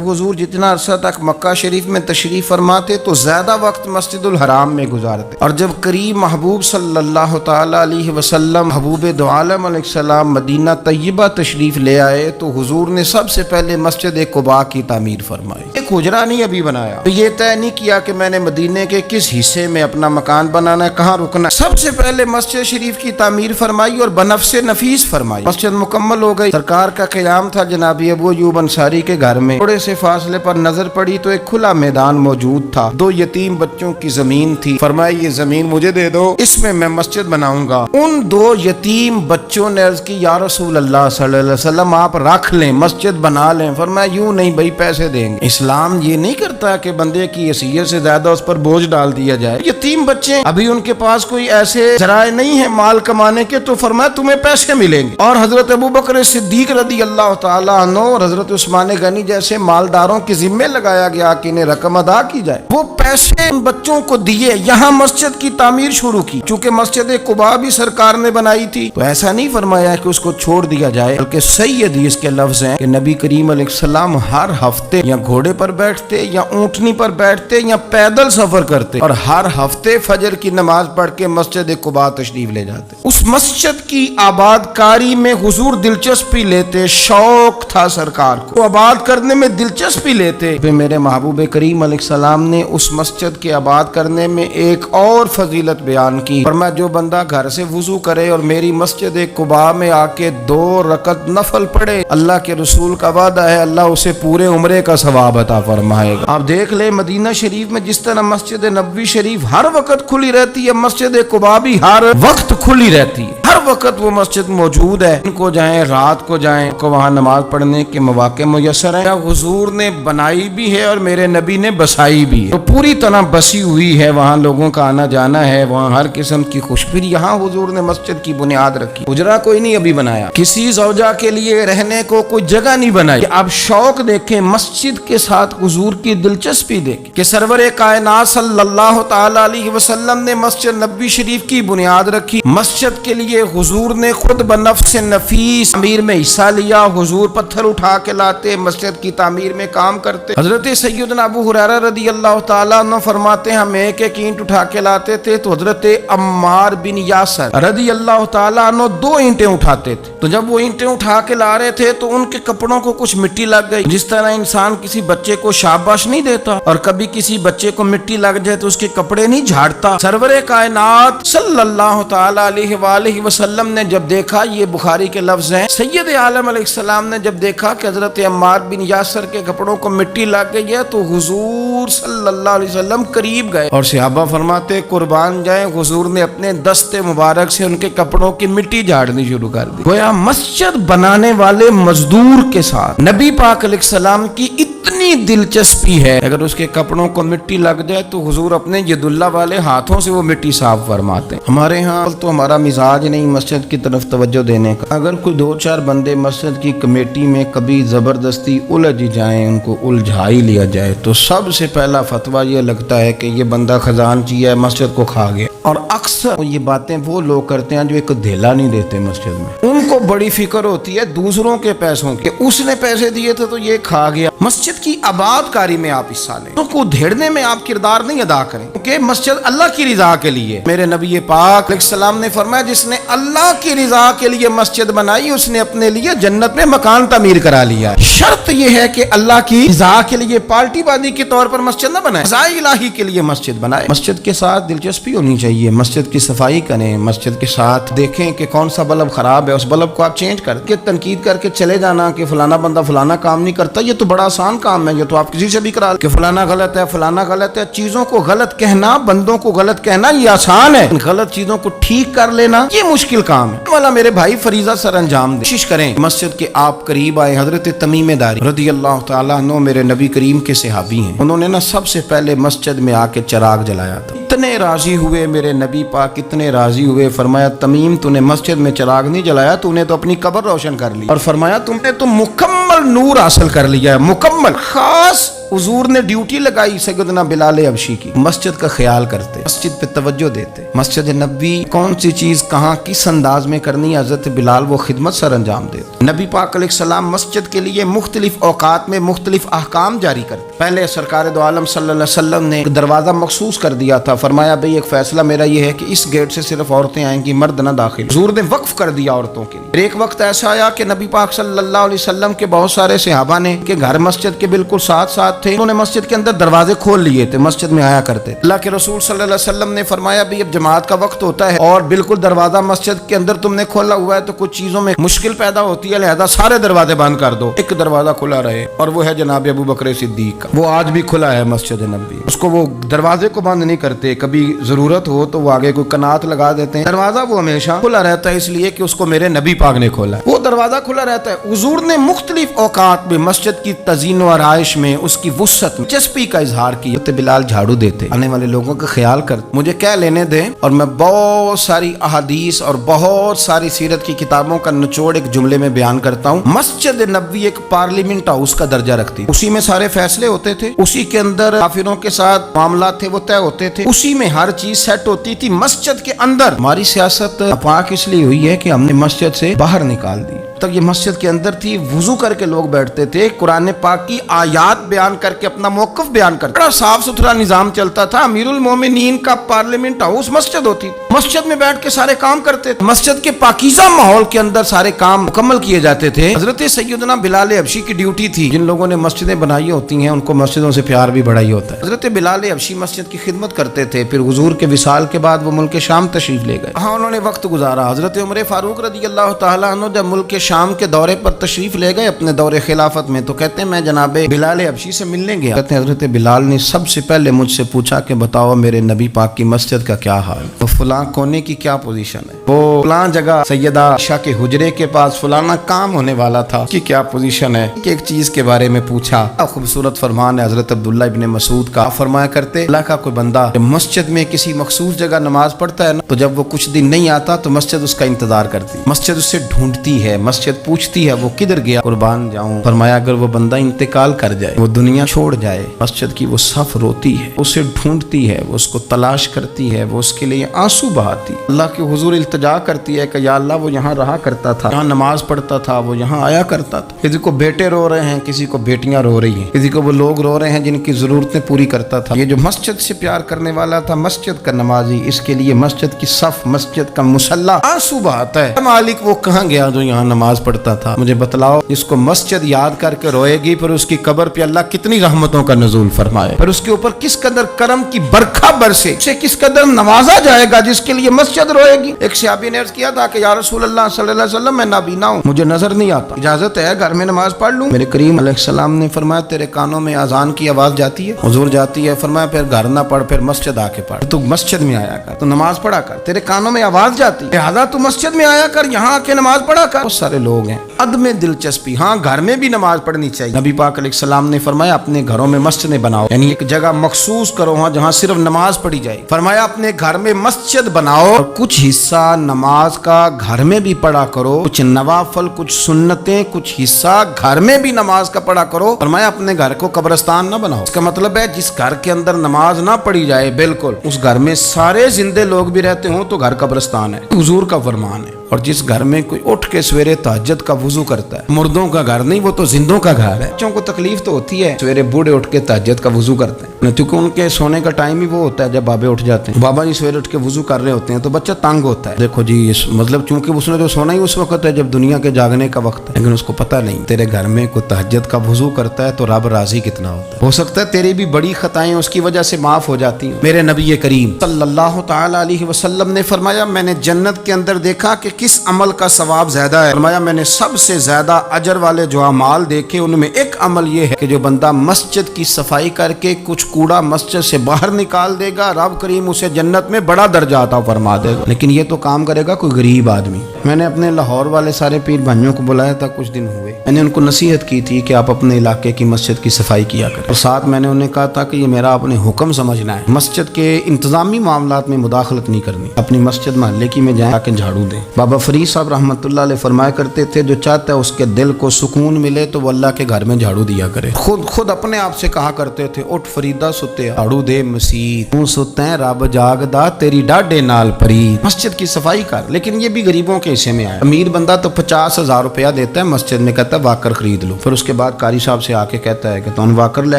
حضور جتنا عرصہ تک مکہ شریف میں تشریف فرماتے تو زیادہ وقت مسجد الحرام میں گزارتے، اور جب قریب محبوب صلی اللہ تعالی علیہ وسلم محبوب دو عالم علیہ السلام مدینہ طیبہ تشریف لے آئے تو حضور نے سب سے پہلے مسجد قباء کی تعمیر فرمائی۔ ایک حجرہ نہیں ابھی بنایا، تو یہ طے نہیں کیا کہ میں نے مدینے کے کس حصے میں اپنا مکان بنانا ہے، کہاں رکنا ہے۔ سب سے پہلے مسجد شریف کی تعمیر فرمائی اور بنفس نفیس فرمائی۔ مسجد مکمل ہو گئی، سرکار کا قیام تھا جناب ابو ایوب انصاری کے گھر میں۔ تھوڑے سے فاصلے پر نظر پڑی تو ایک کھلا میدان موجود تھا، 2 یتیم بچوں کی زمین تھی۔ فرمایا یہ زمین مجھے دے دو، اس میں میں مسجد بناؤں گا۔ ان 2 یتیم بچوں نے عرض کی یا رسول اللہ صلی اللہ علیہ وسلم آپ رکھ لیں، مسجد بنا لیں۔ فرمایا یوں نہیں بھائی، پیسے دیں گے۔ اسلام یہ نہیں کرتا کہ بندے کی حیثیت سے زیادہ اس پر بوجھ ڈال دیا جائے۔ یتیم بچے ابھی ان کے پاس کوئی ایسے ذرائع نہیں ہے مال کمانے کے، تو فرمایا تمہیں پیسے ملیں گے۔ اور حضرت ابوبکر صدیق رضی اللہ تعالیٰ عنہ اور حضرت عثمان غنی جیسے مالداروں کے ذمے لگایا گیا کہ انہیں رقم ادا کی جائے۔ وہ پیسے ان بچوں کو دیے، یہاں مسجد کی تعمیر شروع کی۔ چونکہ مسجد قباء بھی سرکار نے بنائی تھی تو ایسا نہیں فرمایا کہ اس کو چھوڑ دیا جائے، بلکہ صحیح حدیث کے لفظ ہیں کہ نبی کریم علیہ السلام ہر ہفتے یا گھوڑے پر بیٹھتے یا اونٹنی پر بیٹھتے یا پیدل سفر کرتے، اور ہر ہفتے فجر کی نماز پڑھ کے مسجد قباء تشریف لے جاتے۔ اس مسجد کی آباد کاری میں حضور دلچسپی لیتے، شوق تھا سرکار کو، آباد کرنے میں دلچسپی لیتے۔ پھر میرے محبوب کریم علیہ السلام نے اس مسجد کے آباد کرنے میں ایک اور فضیلت بیان کی۔ فرمایا جو بندہ گھر سے وضو کرے اور میری مسجد قباء میں آ کے 2 رکعت نفل پڑھے، اللہ کے رسول کا وعدہ ہے اللہ اسے پورے عمرے کا ثواب عطا فرمائے گا۔ آپ دیکھ لیں مدینہ شریف میں جس طرح مسجد نبوی شریف ہر وقت کھلی رہتی ہے، مسجد قباء بھی ہر وقت کھلی رہتی ہے، ہر وقت وہ مسجد موجود ہے۔ ان کو جائیں، رات کو جائیں، کو وہاں نماز پڑھنے کے مواقع میسر ہیں۔ حضور نے بنائی بھی ہے اور میرے نبی نے بسائی بھی ہے، تو پوری طرح بسی ہوئی ہے، وہاں لوگوں کا آنا جانا ہے، وہاں ہر قسم کی خوشبری۔ یہاں حضور نے مسجد کی بنیاد رکھی، حجرہ کوئی نہیں ابھی بنایا، کسی زوجہ کے لیے رہنے کو کوئی جگہ نہیں بنائی۔ اب شوق دیکھیں، مسجد کے ساتھ حضور کی دلچسپی دیکھیں کہ سرور کائنات صلی اللہ تعالی علیہ وسلم نے مسجد نبوی شریف کی بنیاد رکھی۔ مسجد کے لیے حضور نے خود بنفس نفیس تعمیر میں حصہ لیا۔ حضور پتھر اٹھا کے لاتے، مسجد کی تعمیر میں کام کرتے۔ حضرت سیدنا ابو ہریرہ رضی اللہ تعالیٰ عنہ فرماتے ہیں ہم ایک اینٹ اٹھا کے لاتے تھے تو حضرت عمار بن یاسر رضی اللہ تعالیٰ عنہ 2 اینٹیں اٹھاتے تھے۔ تو جب وہ اینٹیں اٹھا کے لا رہے تھے تو ان کے کپڑوں کو کچھ مٹی لگ گئی۔ جس طرح انسان کسی بچے کو شاباش نہیں دیتا اور کبھی کسی بچے کو مٹی لگ جائے تو اس کے کپڑے نہیں جھاڑتا، سرور کائنات صلی اللہ تعالی علیہ وآلہ وسلم نے جب دیکھا، یہ بخاری کے لفظ ہیں، سید عالم علیہ السلام نے جب دیکھا کہ حضرت عمار بن یاسر کے کپڑوں کو مٹی لگ گئی ہے تو حضور صلی اللہ علیہ وسلم قریب گئے اور صحابہ فرماتے قربان جائیں، حضور نے اپنے دست مبارک سے ان کے کپڑوں کی مٹی جھاڑنی شروع کر دی۔ گویا مسجد بنانے والے مزدور کے ساتھ نبی پاک علیہ السلام کی اتنی دلچسپی ہے، اگر اس کے کپڑوں کو مٹی لگ جائے تو حضور اپنے ید اللہ والے ہاتھوں سے وہ مٹی صاف فرماتے ہیں۔ ہمارے ہاں تو ہمارا مزاج نہیں مسجد کی طرف توجہ دینے کا۔ اگر کوئی 2-4 بندے مسجد کی کمیٹی میں کبھی زبردستی الجھ جائیں، ان کو الجھا ہی لیا جائے، تو سب سے پہلا فتویٰ یہ لگتا ہے کہ یہ بندہ خزانچی ہے، مسجد کو کھا گیا۔ اور اکثر یہ باتیں وہ لوگ کرتے ہیں جو ایک دھیلا نہیں دیتے مسجد میں، ان کو بڑی فکر ہوتی ہے دوسروں کے پیسوں کی، اس نے پیسے دیے تھے تو یہ کھا گیا۔ مسجد کی آباد کاری میں آپ حصہ لیں، تو کو دھیڑنے میں آپ کردار نہیں ادا کریں، کیونکہ مسجد اللہ کی رضا کے لیے۔ میرے نبی پاک علیہ السلام نے فرمایا جس نے اللہ کی رضا کے لیے مسجد بنائی اس نے اپنے لیے جنت میں مکان تعمیر کرا لیا۔ شرط یہ ہے کہ اللہ کی رضا کے لیے پارٹی بازی کے طور پر مسجد نہ بنائے، رضا الہی کے لیے مسجد بنائے۔ مسجد کے ساتھ دلچسپی ہونی چاہیے، مسجد کی صفائی کریں، مسجد کے ساتھ دیکھیں کہ کون سا بلب خراب ہے، اس بلب کو آپ چینج کر کے تنقید کر کے چلے جانا کہ فلانا بندہ فلانا کام نہیں کرتا، یہ تو بڑا آسان کام ہے، یہ تو آپ کسی سے بھی کرا کہ فلانا غلط ہے، فلانا غلط ہے۔ چیزوں کو غلط کہنا، بندوں کو غلط کہنا یہ آسان ہے، غلط چیزوں کو ٹھیک کر لینا یہ مشکل کام ہے۔ والا میرے بھائی فریضہ سر انجام دیں، کوشش کریں مسجد کے آپ قریب آئے۔ حضرت تمیم داری رضی اللہ تعالیٰ عنہ میرے نبی کریم کے صحابی ہیں، انہوں نے نا سب سے پہلے مسجد میں آ کے چراغ جلایا تھا۔ اتنے راضی ہوئے میرے نبی پاک، اتنے راضی ہوئے، فرمایا تمیم تو نے مسجد میں چراغ نہیں جلایا، تو نے تو اپنی قبر روشن کر لی، اور فرمایا تم نے تو مکمل نور حاصل کر لیا ہے، مکمل۔ خاص حضور نے ڈیوٹی لگائی سیدنا بلال حبشی کی، مسجد کا خیال کرتے، مسجد پہ توجہ دیتے، مسجد نبوی کون سی چیز کہاں کس انداز میں کرنی ہے، حضرت بلال وہ خدمت سر انجام دیتے۔ نبی پاک علیہ السلام مسجد کے لیے مختلف اوقات میں مختلف احکام جاری کرتے۔ پہلے سرکار دو عالم صلی اللہ علیہ وسلم نے ایک دروازہ مخصوص کر دیا تھا، فرمایا بھئی ایک فیصلہ میرا یہ ہے کہ اس گیٹ سے صرف عورتیں آئیں گی، مرد نہ داخل۔ حضور نے وقف کر دیا عورتوں کے لیے۔ ایک وقت ایسا آیا کہ نبی پاک صلی اللہ علیہ وسلم کے بہت سارے صحابہ نے کہ گھر مسجد کے بالکل ساتھ ساتھ تھے، انہوں نے مسجد کے اندر دروازے کھول لیے تھے، مسجد میں آیا کرتے تھے۔ اللہ کے رسول صلی اللہ علیہ وسلم نے فرمایا بھی اب جماعت کا وقت ہوتا ہے اور بالکل دروازہ مسجد کے اندر تم نے کھولا ہوا ہے تو کچھ چیزوں میں مشکل پیدا ہوتی ہے، لہذا سارے دروازے بند کر دو، ایک دروازہ کھلا رہے، اور وہ ہے جناب ابو بکر صدیق کا۔ وہ آج بھی کھلا ہے مسجد نبوی، اس کو وہ دروازے کو بند نہیں کرتے، کبھی ضرورت ہو تو وہ آگے کوئی کنات لگا دیتے ہیں، دروازہ وہ ہمیشہ کھلا رہتا ہے، اس لیے کہ اس کو میرے نبی پاک نے کھولا ہے، وہ دروازہ کھلا رہتا ہے۔ حضور نے مختلف اوقات میں مسجد کی تزئین و آرائش میں اس کی وسعت میں دلچسپی کا اظہار کیا۔ بلال جھاڑو دیتے، آنے والے لوگوں کا خیال کرتے، مجھے کیا لینے دیں، اور میں بہت ساری احادیث اور بہت ساری سیرت کی کتابوں کا نچوڑ ایک جملے میں بیان کرتا ہوں۔ مسجد نبوی ایک پارلیمنٹ ہاؤس کا درجہ رکھتی، اسی میں سارے فیصلے ہوتے تھے، اسی کے اندر کافروں کے ساتھ معاملات تھے وہ طے ہوتے تھے، اسی میں ہر چیز سیٹ ہوتی تھی مسجد کے اندر۔ ہماری سیاست پاک اس لیے ہوئی ہے کہ ہم نے مسجد سے باہر نکال دی، تک یہ مسجد کے اندر تھی، وضو کر کے لوگ بیٹھتے تھے، قرآن پاک کی آیات بیان کر کے اپنا موقف بیان کرتے، بڑا صاف ستھرا نظام چلتا تھا۔ امیر المومنین کا پارلیمنٹ ہاؤس مسجد ہوتی، مسجد میں بیٹھ کے سارے کام کرتے تھے، مسجد کے پاکیزہ ماحول کے اندر سارے کام مکمل کیے جاتے تھے۔ حضرت سیدنا بلال حبشی کی ڈیوٹی تھی، جن لوگوں نے مسجدیں بنائی ہوتی ہیں ان کو مسجدوں سے پیار بھی بڑا ہی ہوتا ہے۔ حضرت بلال حبشی مسجد کی خدمت کرتے تھے، پھر حضور کے وصال کے بعد وہ ملک شام تشریف لے گئے، ہاں انہوں نے وقت گزارا۔ حضرت عمر فاروق رضی اللہ تعالیٰ عنہ جب ملک شام کے دورے پر تشریف لے گئے اپنے دور خلافت میں، تو کہتے ہیں میں جناب بلال حبشی سے ملنے گیا، کہتے ہیں حضرت بلال نے سب سے پہلے مجھ سے پوچھا کہ بتاؤ میرے نبی پاک کی مسجد کا کیا حال، تو فلاں کونے کی کیا پوزیشن ہے، وہ فلاں جگہ سیدہ عائشہ کے حجرے کے پاس فلانا کام ہونے والا تھا، اس کی کیا پوزیشن ہے، ایک چیز کے بارے میں پوچھا۔ خوبصورت فرمان ہے حضرت عبداللہ ابن مسعود کا، فرمایا کرتے اللہ کا کوئی بندہ مسجد میں کسی مخصوص جگہ نماز پڑھتا ہے نا، تو جب وہ کچھ دن نہیں آتا تو مسجد اس کا انتظار کرتی، مسجد اس سے ڈھونڈتی ہے، مسجد پوچھتی ہے وہ کدھر گیا، قربان جاؤں، فرمایا اگر وہ بندہ انتقال کر جائے، وہ دنیا چھوڑ جائے، مسجد کی وہ صف روتی ہے، اسے ڈھونڈتی ہے، وہ اس کو تلاش کرتی ہے، وہ اس کے لیے آنسو بہاتی، اللہ کے حضور التجا کرتی ہے کہ یا اللہ وہ یہاں رہا کرتا تھا، یہاں نماز پڑھتا تھا، وہ یہاں آیا کرتا تھا۔ کسی کو بیٹے رو رہے ہیں، کسی کو بیٹیاں رو رہی ہیں، کسی کو وہ لوگ رو رہے ہیں جن کی ضرورتیں پوری کرتا تھا۔ یہ جو مسجد سے پیار کرنے والا تھا، مسجد کا نمازی، اس کے لیے مسجد کی صف، مسجد کا مصلی آنسو بہاتا ہے۔ مالک وہ کہاں گیا جو یہاں نماز پڑھتا تھا، مجھے بتلاؤ۔ جس کو مسجد یاد کر کے روئے گی، پھر اس کی قبر پہ اللہ کتنی رحمتوں کا نزول فرمائے، پھر اس کے اوپر کس قدر کرم کی برکھا برسے، اسے کس قدر نوازا جائے گا جس کے لیے مسجد روئے گی۔ ایک صحابی نے عرض کیا تھا کہ یا رسول اللہ صلی اللہ علیہ وسلم میں نابینا ہوں، مجھے نظر نہیں آتا، اجازت ہے گھر میں نماز پڑھ لوں؟ میرے کریم علیہ السلام نے فرمایا تیرے کانوں میں اذان کی آواز جاتی ہے؟ حضور جاتی ہے۔ فرمایا پھر گھر نہ پڑھ، پھر مسجد آ کے پڑھ، تو مسجد میں آیا کر، تو نماز پڑھا کر، تیرے کانوں میں آواز جاتی ہے، لہذا تو مسجد میں آیا کر، یہاں آ کے نماز پڑھا کر۔ بہت سارے لوگ ہیں عدم دلچسپی، ہاں گھر میں بھی نماز پڑھنی چاہیے، نبی پاک علیہ السلام نے فرمایا اپنے گھروں میں مسجدیں بناؤ، یعنی ایک جگہ مخصوص کرو ہاں جہاں صرف نماز پڑھی جائے، فرمایا اپنے گھر میں مسجد بناؤ اور کچھ حصہ نماز کا گھر میں بھی پڑھا کرو، کچھ نوافل، کچھ سنتیں، کچھ حصہ گھر میں بھی نماز کا پڑھا کرو، فرمایا اپنے گھر کو قبرستان نہ بناؤ۔ اس کا مطلب ہے جس گھر کے اندر نماز نہ پڑھی جائے، بالکل اس گھر میں سارے زندے لوگ بھی رہتے ہوں تو گھر قبرستان ہے، حضور کا فرمان ہے۔ اور جس گھر میں کوئی اٹھ کے سویرے تہجد کا وضو کرتا ہے، مردوں کا گھر نہیں، وہ تو زندوں کا گھر ہے۔ بچوں کو تکلیف تو ہوتی ہے، سویرے بوڑھے اٹھ کے تہجد کا وضو کرتے ہیں، کیونکہ ان کے سونے کا ٹائم ہی وہ ہوتا ہے جب بابے اٹھ جاتے ہیں، بابا جی سویرے اٹھ کے وضو کر رہے ہوتے ہیں تو بچہ تنگ ہوتا ہے، دیکھو جی مطلب چونکہ اس نے تو سونا ہی اس وقت ہے جب دنیا کے جاگنے کا وقت ہے، لیکن اس کو پتہ نہیں تیرے گھر میں کوئی تہجد کا وضو کرتا ہے تو رب راضی کتنا ہوتا ہے، ہو سکتا ہے تیری بھی بڑی خطائیں اس کی وجہ سے معاف ہو جاتی ہیں۔ میرے نبی کریم صلی اللہ تعالی علیہ وسلم نے فرمایا میں نے جنت کے اندر دیکھا کہ کس عمل کا ثواب زیادہ ہے، فرمایا میں نے سب سے زیادہ اجر والے جو اعمال دیکھے ان میں ایک عمل یہ ہے کہ جو بندہ مسجد کی صفائی کر کے کچھ کوڑا مسجد سے باہر نکال دے گا، رب کریم اسے جنت میں بڑا درجہ عطا فرما دے گا۔ لیکن یہ تو کام کرے گا کوئی غریب آدمی، میں نے اپنے لاہور والے سارے پیر بھائیوں کو بلایا تھا، کچھ دن ہوئے، میں نے ان کو نصیحت کی تھی کہ آپ اپنے علاقے کی مسجد کی صفائی کیا کریں، اور ساتھ میں نے انہیں کہا تھا کہ یہ میرا اپنے حکم سمجھنا ہے، مسجد کے انتظامی معاملات میں مداخلت نہیں کرنی، اپنی مسجد محلے کی میں جائیں آ کے جھاڑو دیں۔ بابا فرید صاحب رحمۃ اللہ علیہ فرمایا کرتے تھے جو چاہتا ہے اس کے دل کو سکون ملے تو وہ اللہ کے گھر میں جھاڑو دیا کرے۔ خود اپنے آپ سے کہا کرتے تھے، اٹھ فریدا ستے جھاڑو دے مسیت، تو ستیں رب جاگدا تیری ڈاڈے نال پرید، مسجد کی صفائی کر۔ لیکن یہ بھی غریبوں کے حصے میں آیا، امیر بندہ تو 50,000 روپیہ دیتا ہے مسجد میں، کہتا ہے واکر خرید لو، پھر اس کے بعد قاری صاحب سے آ کے کہتا ہے کہ تو واکر لے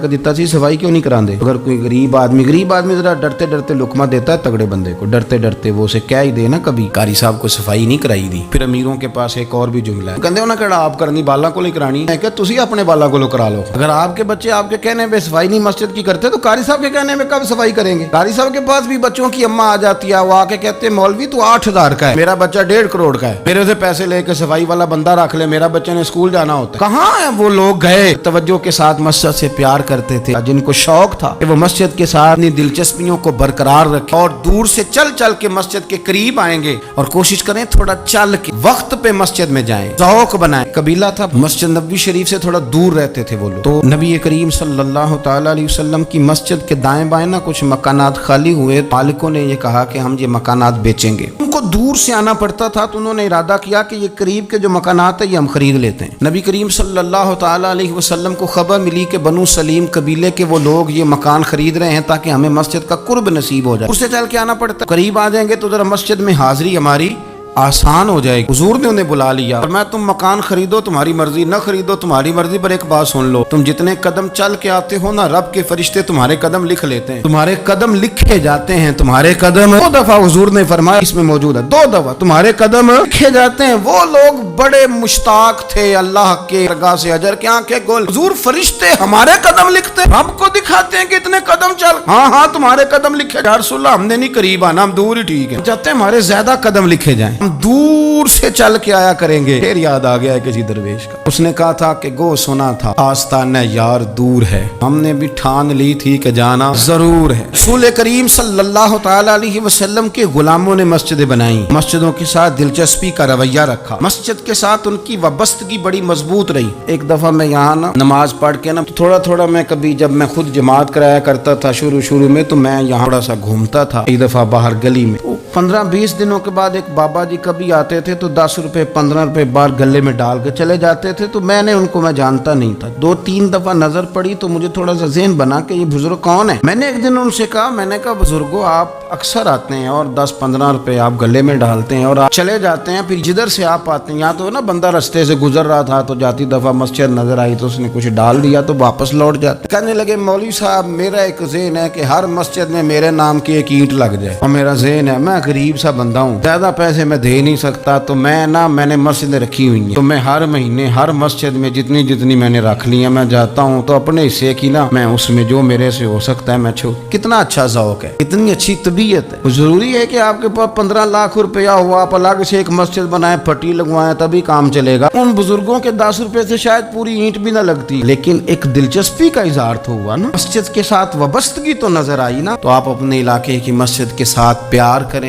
کے دیتا سی، صفائی کیوں نہیں کراندے؟ اگر کوئی غریب آدمی ذرا ڈرتے ڈرتے لقمہ دیتا ہے تگڑے بندے کو، ڈرتے ڈرتے وہ اسے کیا ہی دے نا، کبھی قاری صاحب کو صفائی نہیں کرائی دی۔ پھر امیروں کے پاس ایک اور بھی جملہ ہے، کہندے انہاں کہڑا آپ کرنی بالا کو نہیں کرانی ہے، کہ تسی اپنے بالا کو کرا لو۔ اگر آپ کے بچے آپ کے کہنے پہ صفائی نہیں مسجد کی کرتے تو قاری صاحب کے کہنے میں کب صفائی کریں گے؟ قاری صاحب کے پاس بھی بچوں کی اماں آ جاتی ہے، وہ آ کے کہتے ہیں مولوی تو 8,000 کا ہے، میرا بچہ 1.5 کروڑ کا ہے، میرے سے پیسے لے کے صفائی والا بندہ رکھ لے، میرا بچہ نے اسکول جانا ہوتا ہے۔ کہاں ہے وہ لوگ گئے توجہ کے ساتھ مسجد سے پیار کرتے تھے، جن کو شوق تھا کہ وہ مسجد کے ساتھ اپنی دلچسپیوں کو برقرار رکھیں اور دور سے چل چل کے مسجد کے قریب آئیں گے، اور کوشش کریں تھوڑا چل کے وقت پہ مسجد میں جائیں، ذوق بنائیں۔ قبیلہ تھا مسجد نبوی شریف سے تھوڑا دور رہتے تھے وہ لوگ، تو نبی کریم صلی اللہ تعالی علیہ وسلم کی مسجد کے دائیں بائیں نا کچھ مکانات خالی ہوئے، مالکوں نے یہ کہا کہ ہم یہ مکانات بیچیں گے، ان کو دور سے آنا پڑتا تھا، تو انہوں نے ارادہ کیا کہ یہ قریب کے جو مکانات ہیں یہ ہم خرید لیتے ہیں۔ نبی کریم صلی اللہ تعالی علیہ وسلم کو خبر ملی کہ بنو سلیم قبیلے کے وہ لوگ یہ مکان خرید رہے ہیں تاکہ ہمیں مسجد کا قرب نصیب ہو جائے، اس سے چل کے آنا پڑتا، قریب آ جائیں گے تو ذرا مسجد میں حاضری ہماری آسان ہو جائے گی۔ حضور نے انہیں بلا لیا اور میں تم مکان خریدو تمہاری مرضی، نہ خریدو تمہاری مرضی، پر ایک بات سن لو، تم جتنے قدم چل کے آتے ہو نا، رب کے فرشتے تمہارے قدم لکھ لیتے ہیں، تمہارے قدم لکھے جاتے ہیں، تمہارے قدم 2 دفعہ حضور نے فرمایا، اس میں موجود ہے 2 دفعہ تمہارے قدم لکھے جاتے ہیں۔ وہ لوگ بڑے مشتاق تھے اللہ کے درگاہ سے اجر کے آنکھیں گول، حضور فرشتے ہمارے قدم لکھتے، رب کو دکھاتے ہیں کہ اتنے قدم چل، ہاں تمہارے قدم لکھے، یا رسول اللہ ہم نے نہیں قریب آنا، ہم دور ہی ٹھیک ہے، چاہتے ہیں ہمارے زیادہ قدم لکھے جائیں، ہم دور سے چل کے آیا کریں گے۔ پھر یاد آ گیا ہے کسی درویش کا، اس نے کہا تھا کہ گو سنا تھا آستانہ یار دور ہے، ہم نے بھی ٹھان لی تھی کہ جانا ضرور ہے۔ رسول کریم صلی اللہ تعالی علیہ وسلم کے غلاموں نے مسجدیں بنائیں، مسجدوں کے ساتھ دلچسپی کا رویہ رکھا، مسجد کے ساتھ ان کی وابستگی بڑی مضبوط رہی۔ ایک دفعہ میں یہاں نا نماز پڑھ کے نا تھوڑا میں کبھی جب میں خود جماعت کرایا کرتا تھا شروع میں، تو میں یہاں تھوڑا سا گھومتا تھا، ایک دفعہ باہر گلی میں، 15-20 دنوں کے بعد ایک بابا جی کبھی آتے تھے تو 10 روپے 15 روپے بار گلے میں ڈال کے چلے جاتے تھے، تو میں نے ان کو میں جانتا نہیں تھا، 2-3 دفعہ نظر پڑی تو مجھے تھوڑا سا ذہن بنا کہ یہ بزرگ کون ہے۔ میں نے ایک دن ان سے کہا، میں نے کہا بزرگوں آپ اکثر آتے ہیں اور 10-15 روپے آپ گلے میں ڈالتے ہیں اور آپ چلے جاتے ہیں، پھر جدھر سے آپ آتے ہیں، یا تو نا بندہ رستے سے گزر رہا تھا تو جاتی دفعہ مسجد نظر آئی تو اس نے کچھ ڈال دیا تو واپس لوٹ جاتے۔ کہنے لگے مولوی صاحب میرا ایک ذہن ہے کہ ہر مسجد میں میرے نام کی ایک اینٹ لگ جائے، اور میرا ذہن ہے میں غریب سا بندہ ہوں، زیادہ پیسے میں دے نہیں سکتا، تو میں نے مسجدیں رکھی ہوئی ہیں، تو میں ہر مہینے ہر مسجد میں جتنی میں نے رکھ لی ہیں میں جاتا ہوں، تو اپنے حصے کی نا میں اس میں جو میرے سے ہو سکتا ہے میں چھوڑ۔ کتنا اچھا ذوق ہے، اتنی اچھی طبیعت ہے۔ ضروری ہے کہ آپ کے پاس 15 لاکھ روپیہ ہوا، آپ الگ سے ایک مسجد بنائیں، پٹی لگوائیں، تبھی کام چلے گا۔ ان بزرگوں کے 10 روپے سے شاید پوری اینٹ بھی نہ لگتی، لیکن ایک دلچسپی کا اظہار تو ہوا نا، مسجد کے ساتھ وابستگی تو نظر آئی نا۔ تو آپ اپنے علاقے کی مسجد کے ساتھ پیار کریں،